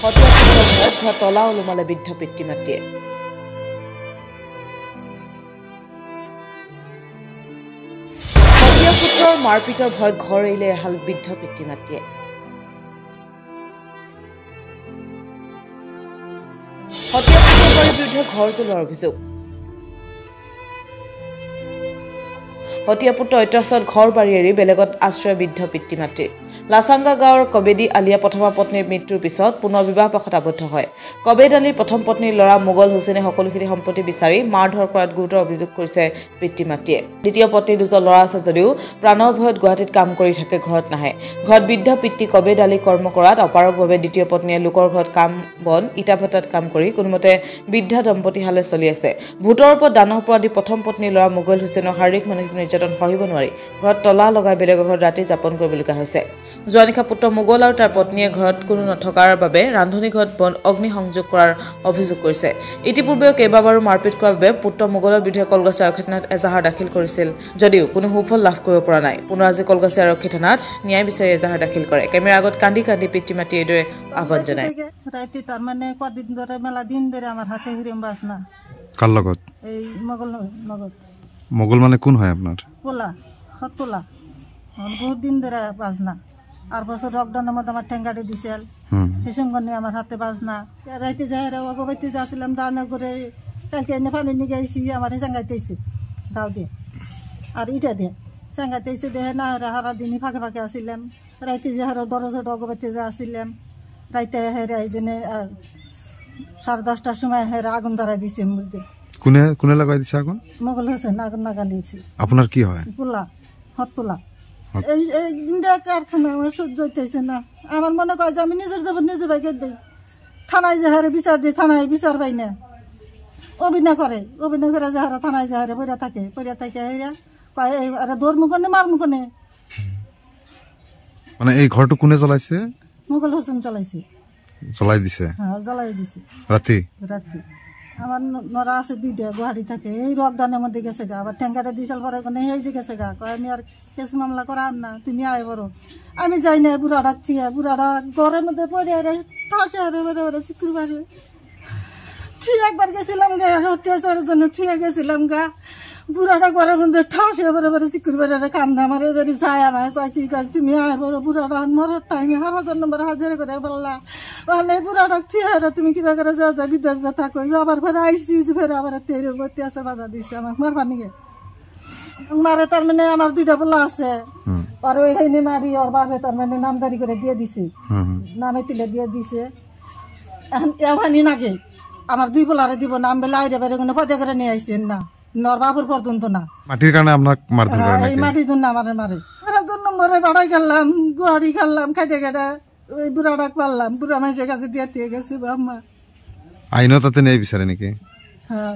হত্যা ঘৰত ঘৰ তলা ওলোমালে বৃদ্ধ পিতৃ মাতৃয়ে হত্যা পুত্ৰৰ মাৰপিটৰ ভয়ত ঘৰ এৰিলে এহাল বৃদ্ধ পিতৃ মাতৃয়ে হত্যা পুত্ৰৰ বিৰুদ্ধে ঘৰ জ্বলোৱাৰ অভিযোগ হত্যা পুত্ৰ অত্যাচাৰত ঘৰ বাৰী এৰি বেলেগত আশ্ৰয় বৃদ্ধ পিতৃ মাতৃ লাচাংগা গাঁৱৰ কবেদী আলিয়া প্ৰথমা পত্নীৰ মৃত্যুৰ পিছত পুনৰ বিবাহ পাশত আবদ্ধ হয় কবেদ আলীৰ প্ৰথম পত্নীৰ ল'ৰা মোগল হুছেইনে সকলোখিনি সম্পত্তি বিচাৰি মাৰধৰ কৰাত গুৰুতৰ অভিযোগ কৰিছে পিতৃ মাতৃয়ে দ্বিতীয় পত্নীৰ দুজন ল'ৰা আছে যদিও প্ৰাণৰ ভয়ত গুৱাহাটীত কাম কৰি থাকে ঘৰত নাহে ঘৰত বৃদ্ধ পিতৃ কবেদ আলী কৰ্ম কৰাত অপাৰগভাৱে দ্বিতীয় পত্নীয়ে লোকৰ ঘৰত কাম বন ইটা ভাটাত কাম কৰি কোনোমতে বৃদ্ধা দম্পতীহালে চলি আছে ভূতৰ ওপৰত দানহ অপৰাধী প্ৰথম পত্নীৰ ল'ৰা মোগল হুছেইনৰ শাৰীৰিক মানসিক নিৰ্যাতন সহিব নোৱাৰি ঘৰত তলা লগাই বেলেগৰ ঘৰত ৰাতি যাপন কৰিবলগীয়া হৈছে যোৱা নিশা পুত্ৰ মোগল আৰু তাৰ পত্নীয়ে ঘৰত কোনো নথকাৰ বাবে ৰান্ধনী ঘৰত অগ্নি সংযোগ কৰাৰ অভিযোগ কৰিছে ইতিপূৰ্বে কেইবাবাৰো মাৰপিট কৰাৰ বাবে পুত্ৰ মোগলৰ বিৰুদ্ধে কলগাছি আৰক্ষী থানাত এজাহাৰ দাখিল কৰিছিল যদিও কোনো সুফল লাভ কৰিব পৰা নাই পুনৰ আজি কলগাছি আৰক্ষী থানাত ন্যায় বিচাৰি এজাহাৰ দাখিল কৰে কেমেৰাৰ আগত কান্দি কান্দি পিতৃ মাতৃয়ে এইদৰে আহ্বান জনায় ৰাতি তাৰমানে কদিন ধৰে মেলা দিন ধৰে আমাৰ হাতে হিৰিম বাজনা কাৰ লগত এই মোগল লগত মোগল মানে কোন হয় আপনার পোলা হতোলা বহুত দিন ধরে বাজনা আর বছর লকডাউনের মধ্যে আমার ঠেঙ্গাটি দিছিল ভীষণ গণে আমার হাতে বাজনা রাইতে যাই অগবাইতে যাচ্ছিলাম দানা করে কালকে এনে পানি নিয়ে গেছি আমার চাঙ্গাইতেছি দাও দিয়ে আর ইটা দিয়ে চাঙ্গাইতেছি দেহে না হারা দিনই ফাঁকে ফাঁকে আসিলাম রাইতে যে হারা দরজা অগবাইতে যা আসিলাম রাইতে হেরে এই জন্য 10:30টার সময় হেরে আগুন ধরাই দিছে মুরগি কোনে কোনে লাগাই দিছে আগুন মোগল হোসেন আগুন লাগাইছে আপনার কি হয় পোলা হত পোলা এই ইন্ডিয়া কারখানা আমার সহ্য হইতেছে না আমার মনে কয় যে আমি নিজের জীবন নিজে বাইকে দিই থানায় যাহারে বিচার দিই থানায় বিচার পাই না অভিনয় করে যাহারা থানায় যাহারে পড়ে থাকে হেরা কয় আরে দৌড় মুখনে মার মুখনে মানে এই ঘরটা কোনে জ্বলাইছে মোগল হোসেন জ্বলাই দিছে হ্যাঁ জ্বলাই দিছে রাতি আমার নরা আছে দুইটা গুয়াহাটি থাকে এই লকডাউনের মধ্যে গেছে গা আবার ট্যাঙ্কারে দিয়েছিল পরে এই যে গেছে গা কয় আমি আর কেস মামলা করাম না তুমি আয় বড় আমি যাই না বুড়াটা থিয়া বুড়াটা ঘরের মধ্যে পড়ে ঠাসে শুক্রবারে ঠিক একবার গেছিলাম গা অত্যাচারের জন্য ঠিক গেছিলাম গা বুড়াটা ঘরের মধ্যে ঠাসে এবারে শুক্রবারে কান্দা আমার এবারে যায় আমার কয় কি কয় তুমি আয় বড় বুড়াটা মরার টাইমে 1000 নম্বর হাজারে করে বললা বলে বুড়াটা থিয়া তুমি কিবা করে যা বিদেশ যা থাকো আবার ফের আইসি ফের আবার তেরে অত্যাচার বাধা দিচ্ছে আমার মারবার নিকে মারে তার মানে আমার দুইটা বলা আছে আর ওইখানে মারি ওর বাপে তার মানে নামদারি করে দিয়ে দিছে নামে তুলে দিয়ে দিছে এখানে নাগে আমার দুই বলারে দিব নাম বেলা আইরে বেড়ে কোনো পদে করে নিয়ে আইসেন না নর বাবুর পর্যন্ত না মাটির কারণে আপনার মারধর করে নাকি এই মাটির জন্য আমারে মারে আর 2 নম্বরে বাড়াই গেলাম গুয়াড়ি খেললাম খাইতে খাইতে ওই বুড়াটা পারলাম বুড়া মানুষের কাছে দিয়ে গেছে বাম্মা আইনও তাতে নেই বিচারে নাকি হ্যাঁ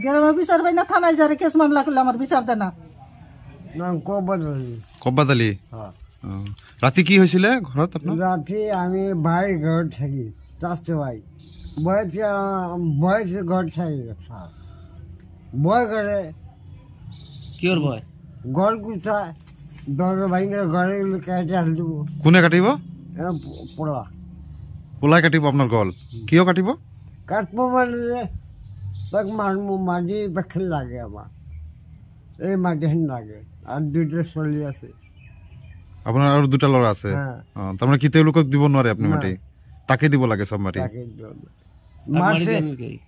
গ্রামে বিচার পাই না থানায় যারে কেস মামলা করলে আমার বিচার দেয় না নাম কব্বাদ আলী রাতে কি হয়েছিল ঘরত আপনার রাতে আমি ভাই ঘর থাকি চাষতে ভাই বয়স ঘর থাকি বয় করে কি ওর বয় ঘর কুচা দরজা ভাই ঘরে কেটে আল দিব কোনে কাটিব পোলা পোলাই কাটিব আপনার গল কিয় কাটিব কাটবো মানে তাক মারমু মাটি বেখেল লাগে আমার এই মাটি হেন লাগে আর দুইটা চলি আছে আপনার আর দুটা লড়া আছে তার মানে কি তেওঁলোকক দিব নোৱাৰে আপনি মাটি তাকে দিব লাগে সব মাটি মারছে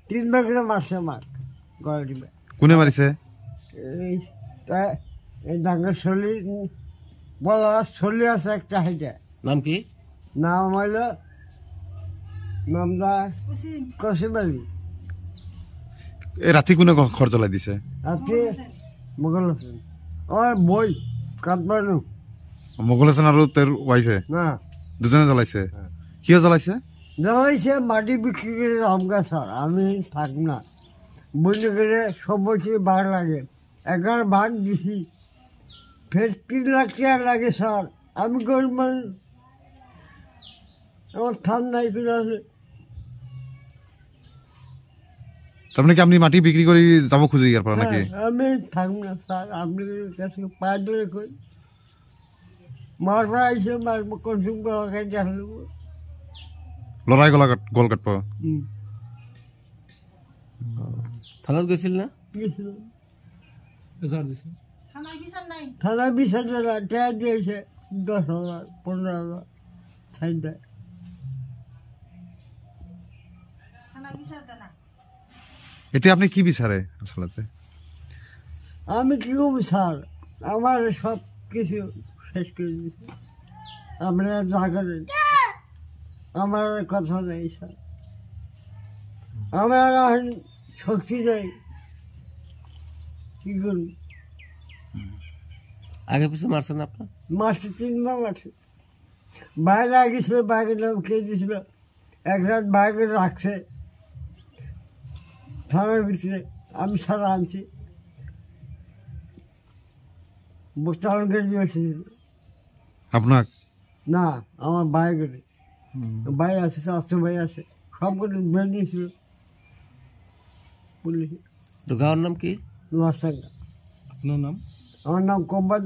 3 বার করে মারছে আমার গল দিবে কোনে মারিছে এই ডাঙ্গা চলি বলা চলি আছে একটা হাইটা নাম কি নাম হইল নামদা কসিম আলী এই রাতি কোনে ঘর জ্বলাই দিছে রাতে মোগল হোসেন ওর বই কাটবানু মোগল হোসেন আর তোর ওয়াইফে না দুজনে জ্বলাইছে কিয় জ্বলাইছে জ্বলাইছে মাটি বিক্রি করে আমগা স্যার আমি থাক না বন্ধু করে সব বছর ভাগ লাগে 11 ভাগ দিছি ফের 3 লাখ টাকা লাগে স্যার আমি গরিব মানুষ আমার ঠান্ডাই করে আছে তার মানে কি আপনি মাটি বিক্রি করে যাব খুঁজে ইয়ার পর নাকি আমি থাকবো না স্যার আপনি কাছে পায়ে ধরে কই মার প্রাইসে মার কনজিউম করা খাই জানলো লৰাই গল কাটব থানাত গৈছিল না গেছিল দিছে থানায় 20,000 টাকা দিয়েছে 10,000 15,000 চাইতে এতিয়া আপনি কি বিচারে আসলে আমি কি করবো স্যার আমার সব কিছু শেষ করে দিয়েছে আপনারা যা করেন আমার আর কথা নেই স্যার আমার আর শক্তি নেই কি করুন আগে পিছু মারছেন আপনার মাসে 3 মাস আছে বাইরে গেছিল বাইরে নাম খেয়ে দিয়েছিল এক রাত বাইরে রাখছে থানার ভিতরে আমি সারা আনছি চালান করে দিয়েছি আপনার না আমার ভাই করে ভাই আছে স্বাস্থ্য ভাই আছে সব করে বের দিয়েছিল পুলিশে তো গাঁওর নাম কি লাসাঙ্গা আপনার নাম আমার নাম কম্বাদ